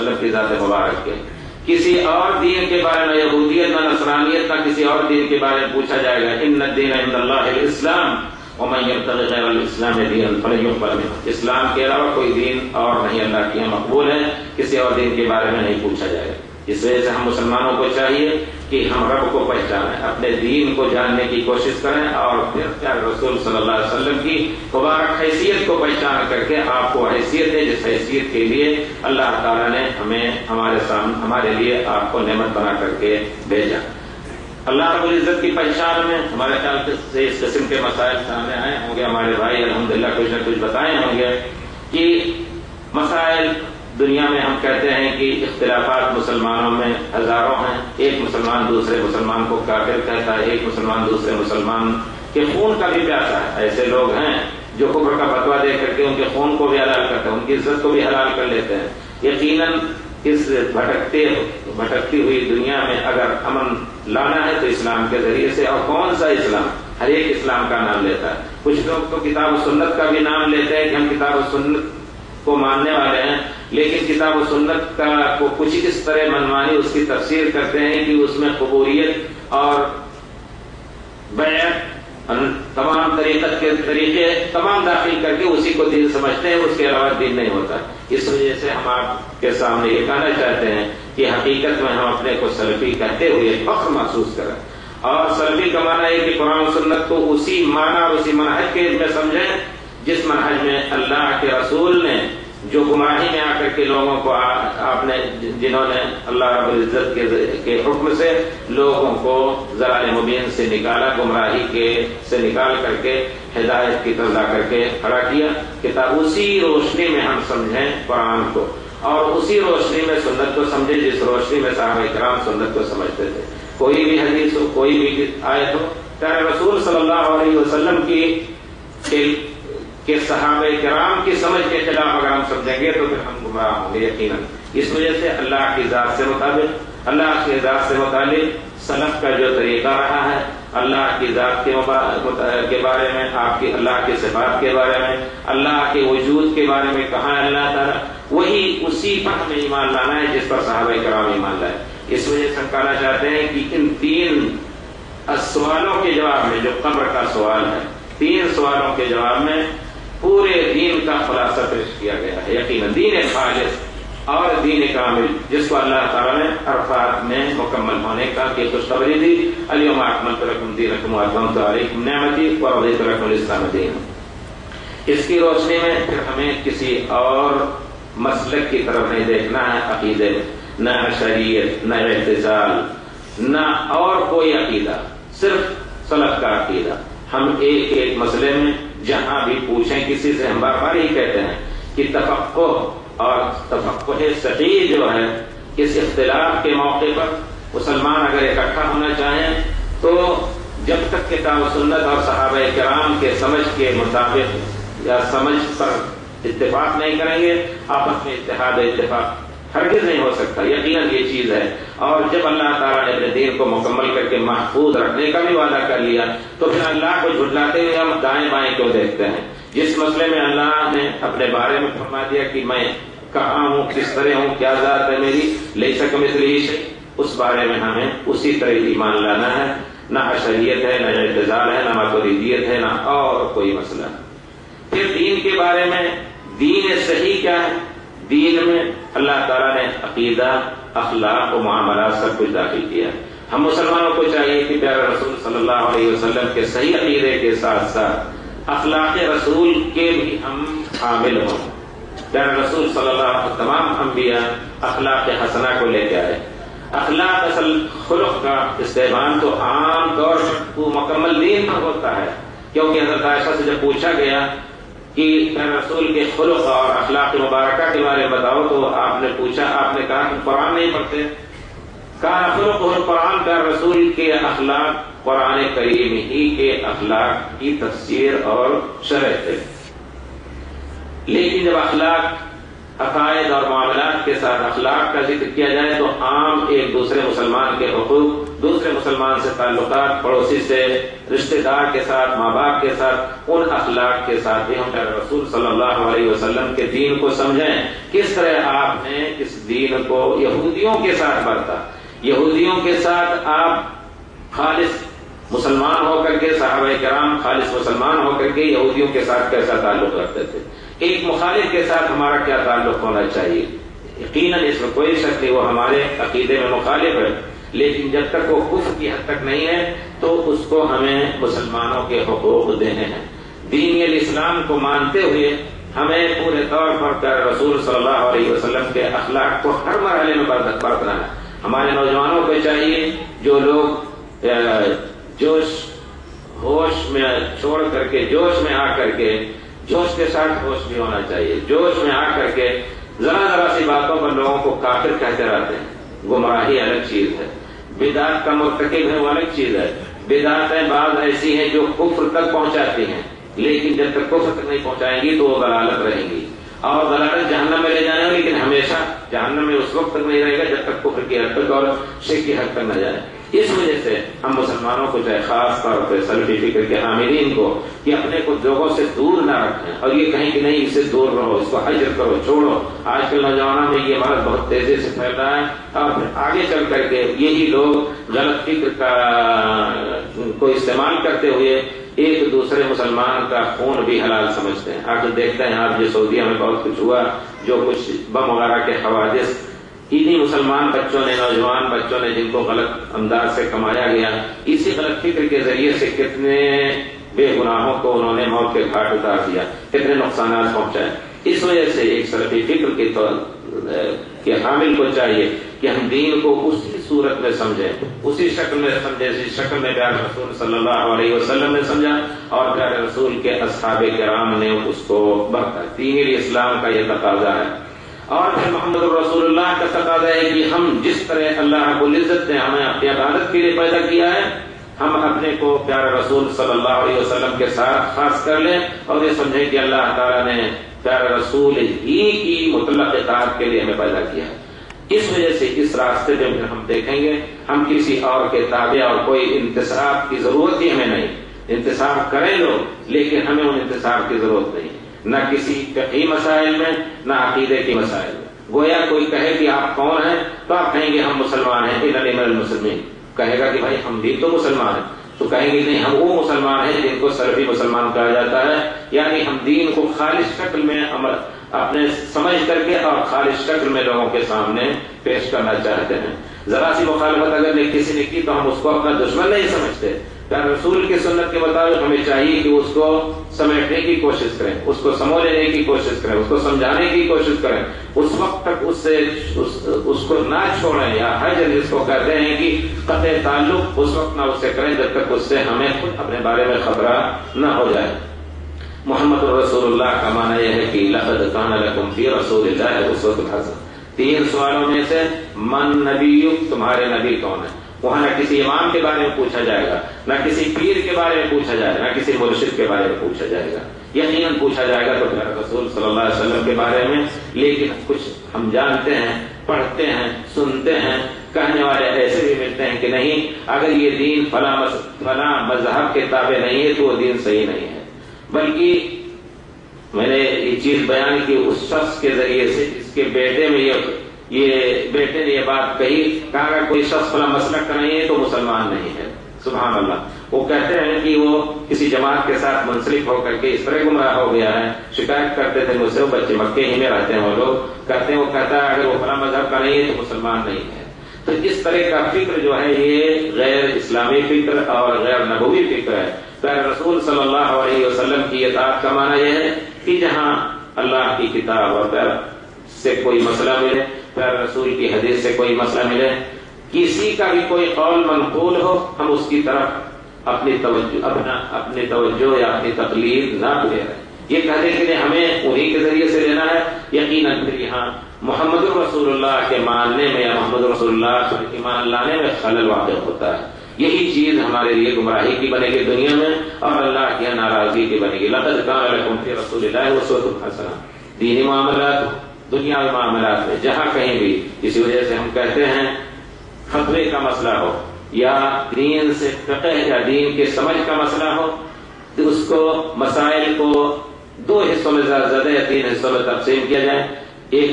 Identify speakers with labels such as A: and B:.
A: وسلم کی ذات مبارک کے. کسی اور دین کے بارے میں، یہودیت نہ نصرانیت نہ کسی اور دین کے بارے میں پوچھا جائے گا. ان الدین عند اللہ الاسلام ومن یبتغی غیر الاسلام دینا فلن یقبل منہ. اسلام کے علاوہ کوئی دین اور نہیں اللہ کے یہاں مقبول ہے، کسی اور دین کے بارے میں نہیں پوچھا جائے گا. اس وجہ سے ہم مسلمانوں کو چاہیے کہ ہم رب کو پہچانیں، اپنے دین کو جاننے کی کوشش کریں، اور پھر پیارے رسول صلی اللہ علیہ وسلم کی مبارک حیثیت کو پہچان کر کے آپ کو حیثیت دے جس حیثیت کے لیے اللہ تعالیٰ نے ہمیں ہمارے لیے آپ کو نعمت بنا کر کے بھیجا. اللہ رب العزت کی پہچان میں ہمارے خیال سے اس قسم کے مسائل سامنے آئے ہوں گے. ہمارے بھائی الحمدللہ کچھ نہ کچھ بتائے ہوں گے کہ مسائل دنیا میں ہم کہتے ہیں کہ اختلافات مسلمانوں میں ہزاروں ہیں. ایک مسلمان دوسرے مسلمان کو کافر کہتا ہے، ایک مسلمان دوسرے مسلمان کے خون کا بھی پیاسا ہے. ایسے لوگ ہیں جو کفر کا فتویٰ دے کر کے ان کے خون کو بھی حلال کرتے ہیں، ان کی عزت کو بھی حلال کر لیتے ہیں. یقیناً اس بھٹکتی ہوئی دنیا میں اگر امن لانا ہے تو اسلام کے ذریعے سے. اور کون سا اسلام؟ ہر ایک اسلام کا نام لیتا ہے. کچھ لوگ تو کتاب و سنت کا بھی نام لیتے ہیں کہ ہم کتاب و سنت کو ماننے والے ہیں، لیکن کتاب و سنت کا کو کچھ اس طرح منمانی اس کی تفسیر کرتے ہیں کہ اس میں قبولیت اور بیعت تمام طریقے تمام داخل کر کے اسی کو دین سمجھتے ہیں، اس کے علاوہ دین نہیں ہوتا. اس وجہ سے ہم آپ کے سامنے یہ کہنا چاہتے ہیں کہ حقیقت میں ہم اپنے کو سلفی کہتے ہوئے فخر محسوس کریں، اور سلفی کا معنی ہے کہ قرآن و سنت کو اسی معنی اور اسی منہج کے میں سمجھیں جس منہج میں اللہ کے رسول نے جو گمراہی میں آ کر کے لوگوں کو آپ نے جنہوں نے اللہ رب العزت کے حکم سے لوگوں کو ضلال مبین سے نکالا، گمراہی سے نکال کر کے ہدایت کی طرف لا کر کے کھڑا کیا. کتاب اسی روشنی میں ہم سمجھیں قرآن کو، اور اسی روشنی میں سنت کو سمجھیں جس روشنی میں صحابہ کرام سنت کو سمجھتے تھے. کوئی بھی حدیث ہو، کوئی بھی آیت ہو، چاہے رسول صلی اللہ علیہ وسلم کہ صحابہ کرام کی سمجھ کے خلاف اگر ہم سمجھیں گے تو پھر ہم گمراہ ہوں گے یقیناً. اس وجہ سے اللہ کی ذات سے متعلق سلف کا جو طریقہ رہا ہے، اللہ کی ذات کے بارے میں، اللہ کی صفات کے بارے میں، اللہ کے وجود کے بارے میں کہا ہے اللہ تعالیٰ، وہی اسی پر ہمیں ایمان لانا ہے جس پر صحابہ کرام ایمان لائے. اس وجہ سے ہم کہنا چاہتے ہیں کہ ان 3 سوالوں کے جواب میں، جو قبر کا سوال ہے، 3 سوالوں کے جواب میں پورے دین کا خلاصہ پیش کیا گیا ہے. یقیناً دین خالص اور دین کامل جس کو اللہ تعالیٰ نے عرفات میں مکمل ہونے کا کی خوشخبری دی. الیوم اکملت لکم دینکم واتممت علیکم نعمتی ورضیت لکم الاسلام دینا. اس کی روشنی میں پھر ہمیں کسی اور مسلک کی طرف نہیں دیکھنا ہے. عقیدے نہ شریعت، نہ اعتزال، نہ اور کوئی عقیدہ، صرف سلف کا عقیدہ. ہم ایک مسئلے میں جہاں بھی پوچھیں کسی سے، ہم بار بار ہی کہتے ہیں کہ تفقہ اور تفقہ صحیح جو ہے، اس اختلاف کے موقع پر مسلمان اگر اکٹھا ہونا چاہیں تو جب تک کتاب و سنت اور صحابہ کرام کے سمجھ کے مطابق یا سمجھ پر اتفاق نہیں کریں گے، آپس میں اتحاد اتفاق ہرگز نہیں ہو سکتا. یقیناً یہ چیز ہے. اور جب اللہ تعالیٰ نے اپنے دین کو مکمل کر کے محفوظ رکھنے کا بھی وعدہ کر لیا تو پھر اللہ کو جھٹلاتے ہوئے ہم دائیں بائیں کیوں دیکھتے ہیں؟ جس مسئلے میں اللہ نے اپنے بارے میں فرما دیا کہ میں کہاں ہوں، کس طرح ہوں، کیا ذات ہے میری، لیس کمثلہ شیء، اس بارے میں ہمیں اسی طرح ایمان لانا ہے. نہ اشریت ہے، نہ اعتزال ہے، نہ ماتریدیت ہے، نہ اور کوئی مسئلہ. پھر دین کے بارے میں، دین صحیح کیا ہے؟ دین میں اللہ تعالیٰ نے عقیدہ، اخلاق و معاملات سب کچھ داخل کیا. ہم مسلمانوں کو چاہیے کہ پیارے رسول صلی اللہ علیہ وسلم کے صحیح عقیدے کے ساتھ ساتھ اخلاق رسول کے بھی ہم حامل ہوں. پیارے رسول صلی اللہ علیہ وسلم تمام انبیاء اخلاق حسنہ کو لے کے آئے. اخلاق اصل خلق کا استعمال تو عام طور پر مکمل دین پر ہوتا ہے، کیونکہ حضرت عائشہ سے جب پوچھا گیا کہ رسول کے خلق اور اخلاق مبارکہ کے بارے میں بتاؤ تو آپ نے کہا کہ قرآن نہیں پڑھتے. کہا خلق اور قرآن کا رسول کے اخلاق قرآن کریم ہی کے اخلاق کی تفسیر اور شرح تھے. لیکن جب اخلاق عقائد اور معاملات کے ساتھ اخلاق کا ذکر کیا جائے تو عام ایک دوسرے مسلمان کے حقوق، دوسرے مسلمان سے تعلقات، پڑوسی سے، رشتہ دار کے ساتھ، ماں باپ کے ساتھ، ان اخلاق کے ساتھ بھی ہم رسول صلی اللہ علیہ وسلم کے دین کو سمجھیں. کس طرح آپ نے اس دین کو یہودیوں کے ساتھ برتا. یہودیوں کے ساتھ آپ خالص مسلمان ہو کر کے، صحابہ کرام خالص مسلمان ہو کر کے یہودیوں کے ساتھ کیسا تعلق رکھتے تھے. ایک مخالف کے ساتھ ہمارا کیا تعلق ہونا چاہیے. یقیناً اس میں کوئی شک نہیں، وہ ہمارے عقیدے میں مخالف ہے، لیکن جب تک وہ کفر کی حد تک نہیں ہے تو اس کو ہمیں مسلمانوں کے حقوق دینے ہیں. دین الاسلام کو مانتے ہوئے ہمیں پورے طور پر پیارے رسول صلی اللہ علیہ وسلم کے اخلاق کو ہر مرحلے میں برتنا ہے. ہمارے نوجوانوں کو چاہیے، جو لوگ جوش ہوش میں چھوڑ کر کے جوش میں آ کر کے، جوش کے ساتھ ہوش بھی ہونا چاہیے، جوش میں آ کر کے ذرا سی باتوں پر لوگوں کو کافر کہتے رہتے ہیں. گمراہی الگ چیز ہے، بدعت کا مرتکب ہے وہ الگ چیز ہے. بدعتیں بعض ایسی ہیں جو کفر تک پہنچاتی ہیں، لیکن جب تک کفر تک نہیں پہنچائیں گی تو وہ ضلالت رہیں گی، اور ضلالت جہنم میں لے جانے گا، لیکن ہمیشہ جہنم میں اس وقت تک نہیں رہے گا جب تک کفر کی حد تک اور شرک کی حد تک نہ جائے. اس وجہ سے ہم مسلمانوں کو چاہے خاص طور پہ سلفی فکر کے حاملین کو کہ اپنے کو لوگوں سے دور نہ رکھیں اور یہ کہیں کہ نہیں اس سے دور رہو، اس کو حجر کرو، چھوڑو. آج کل نوجوانوں میں یہ مرض بہت تیزی سے پھیل رہا ہے، اور پھر آگے چل کر کے یہی لوگ غلط فکر کو استعمال کرتے ہوئے ایک دوسرے مسلمان کا خون بھی حلال سمجھتے ہیں. آخر دیکھتے ہیں آپ جو سعودیہ میں بہت کچھ ہوا، جو کچھ بم وغیرہ کے حوادث انہی مسلمان بچوں نے، نوجوان بچوں نے جن کو غلط انداز سے کمایا گیا، اسی غلط فکر کے ذریعے سے کتنے بے گناہوں کو انہوں نے موت کے گھاٹ اتار دیا، کتنے نقصانات پہنچائے. اس وجہ سے ایک سلفی فکر کے حامل کو چاہیے کہ ہم دین کو اسی صورت میں سمجھیں، اسی شکل میں سمجھیں جس شکل میں پیارے رسول صلی اللہ علیہ وسلم نے سمجھا اور پیارے رسول کے اصحاب کرام نے اس کو برتا. دین اسلام کا یہ تقاضا ہے. اور پھر محمد رسول اللہ کا تقاضا ہے کہ ہم جس طرح اللہ رب العزت نے ہمیں اپنی عبادت کے لیے پیدا کیا ہے، ہم اپنے کو پیارے رسول صلی اللہ علیہ وسلم کے ساتھ خاص کر لیں اور یہ سمجھیں کہ اللہ تعالیٰ نے پیارے رسول ہی کی مطلق اطاعت کے لیے ہمیں پیدا کیا ہے. اس وجہ سے اس راستے پہ ہم دیکھیں گے ہم کسی اور کے تابع اور کوئی انتصاب کی ضرورت ہی ہمیں نہیں. انتصاب کریں لوگ لیکن ہمیں ان انتصاب کی ضرورت نہیں، نہ کسی فقہی مسائل میں نہ عقیدے کے مسائل میں. گویا کوئی کہے کہ آپ کون ہیں تو آپ کہیں گے ہم مسلمان ہیں، اننی من المسلمین. کہے گا کہ بھائی ہم بھی تو مسلمان ہیں، تو کہیں گے نہیں ہم وہ مسلمان ہیں جن کو سلفی مسلمان کہا جاتا ہے. یعنی ہم دین کو خالص شکل میں اپنے سمجھ کر کے اور خالص شکل میں لوگوں کے سامنے پیش کرنا چاہتے ہیں. ذرا سی مخالفت اگر کسی نے کی تو ہم اس کو اپنا دشمن نہیں سمجھتے. رسول کی سنت کے مطابق ہمیں چاہیے کہ اس کو سمیٹنے کی کوشش کریں، اس کو سمو لینے کی کوشش کریں، اس کو سمجھانے کی کوشش کریں. اس وقت تک اس کو نہ چھوڑیں، یا حجر جس کو کہتے ہیں کہ قطع تعلق، اس وقت نہ اس سے کریں جب تک اس سے ہمیں خود اپنے بارے میں خبرہ نہ ہو جائے. محمد رسول اللہ کا معنی یہ ہے کہ لقد کان لکم فی رسول اللہ اسوۃ حسنہ. 3 سوالوں میں سے من نبیک، تمہارے نبی کون ہے. وہاں نہ کسی امام کے بارے میں پوچھا جائے گا، نہ کسی پیر کے بارے میں پوچھا جائے گا، نہ کسی مرشد کے بارے میں پوچھا جائے گا. یقیناً پوچھا جائے گا تو پیارے رسول صلی اللہ علیہ وسلم کے بارے میں. لیکن کچھ ہم جانتے ہیں، پڑھتے ہیں، سنتے ہیں، کہنے والے ایسے بھی ملتے ہیں کہ نہیں اگر یہ دین فلاں مذہب کے تابع نہیں ہے تو وہ دین صحیح نہیں ہے. بلکہ میں نے یہ چیز بیان کی اس شخص کے ذریعے سے جس کے بیٹے میں یہ بیٹے نے یہ بات کہی، کہا اگر کوئی شخص فلاں مسلک کا نہیں ہے تو مسلمان نہیں ہے. سبحان اللہ. وہ کہتے ہیں کہ وہ کسی جماعت کے ساتھ منسلک ہو کر کے اس طرح گمراہ ہو گیا ہے. شکایت کرتے تھے مجھ سے، وہ بچے مکے ہی میں رہتے ہیں، وہ لوگ کہتے ہیں، وہ کہتا ہے اگر وہ فلاں مذہب کا نہیں ہے تو مسلمان نہیں ہے. تو اس طرح کا فکر جو ہے یہ غیر اسلامی فکر اور غیر نبوی فکر ہے. پیارے رسول صلی اللہ علیہ وسلم کی اطاعت کا معنی یہ ہے کہ جہاں اللہ کی کتاب اور پیار سے کوئی مسئلہ ملے، پیارے رسول کی حدیث سے کوئی مسئلہ ملے، کسی کا بھی کوئی قول منقول ہو، ہم اس کی طرف اپنی توجہ یا اپنی تقلید نہ دے رہے. یہ کہتے کہ ہمیں انہی کے ذریعے سے لینا ہے. یقیناً پھر یہاں محمد رسول اللہ کے ماننے میں یا محمد رسول اللہ پر ایمان لانے میں خلل واقع ہوتا ہے. یہی چیز ہمارے لیے گمراہی کی بنے گی دنیا میں اور اللہ کی ناراضگی کی بنے گی. لقد کان لکم فی رسول اللہ اسوۃ حسنہ. دینی معاملات دنیاوی معاملات میں جہاں کہیں بھی. اسی وجہ سے ہم کہتے ہیں فتوے کا مسئلہ ہو یا دین سے فقہ یا دین کے سمجھ کا مسئلہ ہو تو اس کو مسائل کو 2 حصوں میں زیادہ یا 3 حصوں میں تقسیم کیا جائے. ایک